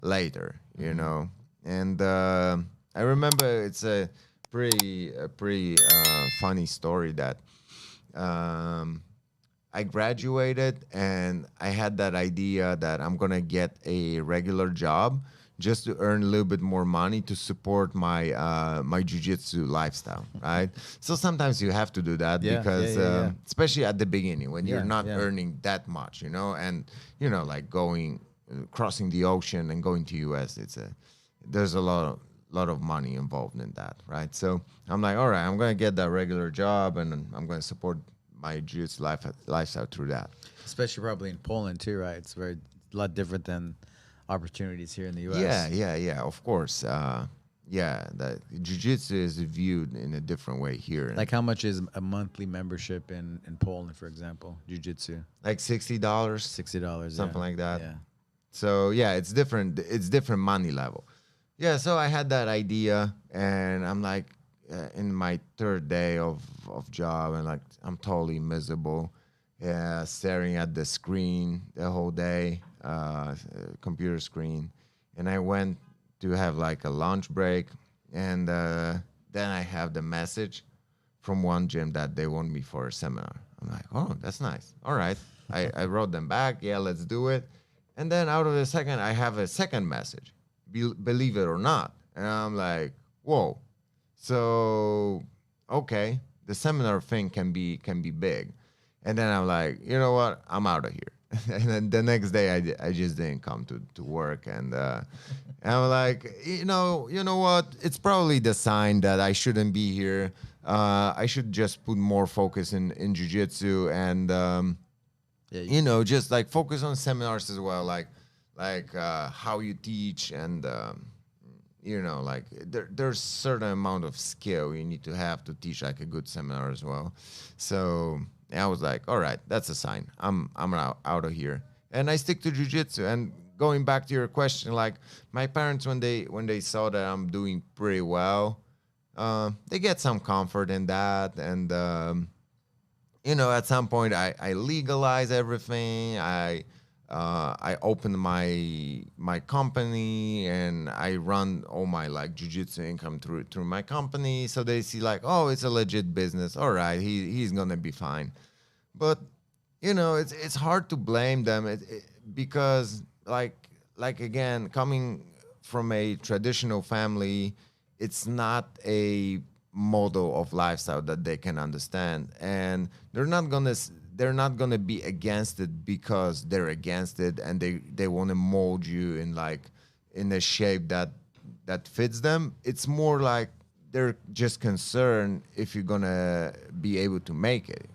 later, you know. And I remember it's a pretty funny story that um, I graduated and I had that idea that I'm gonna get a regular job just to earn a little bit more money to support my jujitsu lifestyle, right? So sometimes you have to do that Yeah, yeah, because yeah, yeah. especially at the beginning when you're Yeah, not yeah. earning that much, you know, and like going crossing the ocean and going to US, there's a lot of money involved in that, right? So I'm like, all right, I'm gonna get that regular job and I'm gonna support my jiu-jitsu lifestyle through that. Especially probably in Poland too, right? It's very a lot different than opportunities here in the Yeah, U.S. yeah, yeah. Of course. Yeah, that jiu-jitsu is viewed in a different way here, and Like how much is a monthly membership in Poland, for example, jiu-jitsu? like $60, $60. Yeah, something like that. yeah. So yeah, it's different. It's different money level. Yeah. So I had that idea, and I'm like, in my third day of job, and like I'm totally miserable. Yeah, staring at the screen the whole day, computer screen, and I went to have like a lunch break, and then I have the message from one gym that they want me for a seminar. I'm like, oh, that's nice. All right. I wrote them back. Yeah, let's do it. And then out of the second, I have a second message, believe it or not. And I'm like, whoa. So, okay, the seminar thing can be big. And then I'm like, you know what? I'm out of here. And then the next day, I just didn't come to work. And I'm like, you know what? It's probably the sign that I shouldn't be here. I should just put more focus in jujitsu and Yeah, just like focus on seminars as well, like how you teach and like there's certain amount of skill you need to have to teach like a good seminar as well. So I was like, all right, that's a sign. I'm out of here, and I stick to jujitsu. And going back to your question, like my parents when they saw that I'm doing pretty well, they get some comfort in that, and at some point I legalize everything. I open my company and I run all my like jujitsu income through my company. So they see like, oh, it's a legit business. All right, he's gonna be fine. But it's hard to blame them because like again, coming from a traditional family, it's not a model of lifestyle that they can understand, and they're not gonna be against it because they're against it and they want to mold you in like in a shape that fits them. It's more like they're just concerned if you're gonna be able to make it.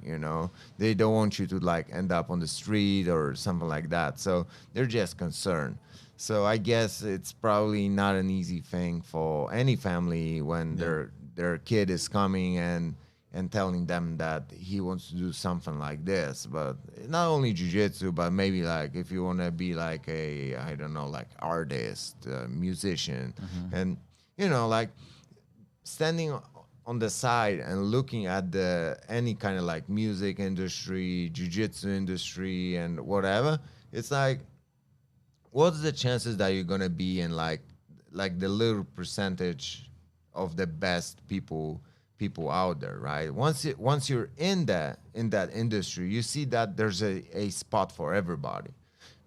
They don't want you to like end up on the street or something like that, so they're just concerned. So I guess it's probably not an easy thing for any family when yeah. their kid is coming and telling them that he wants to do something like this. But not only jujitsu, but maybe like if you want to be like a, I don't know, like artist, musician, and like standing on the side and looking at the any kind of like music industry, jujitsu industry, and whatever. It's like, what's the chances that you're gonna be in like the little percentage of the best people out there, right? Once you're in that industry, you see that there's a spot for everybody,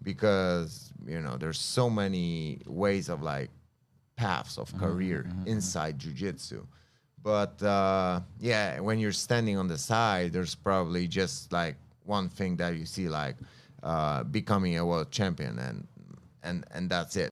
because there's so many ways of like paths of career inside jiu-jitsu. But yeah, when you're standing on the side, there's probably just like one thing that you see, like becoming a world champion, and that's it.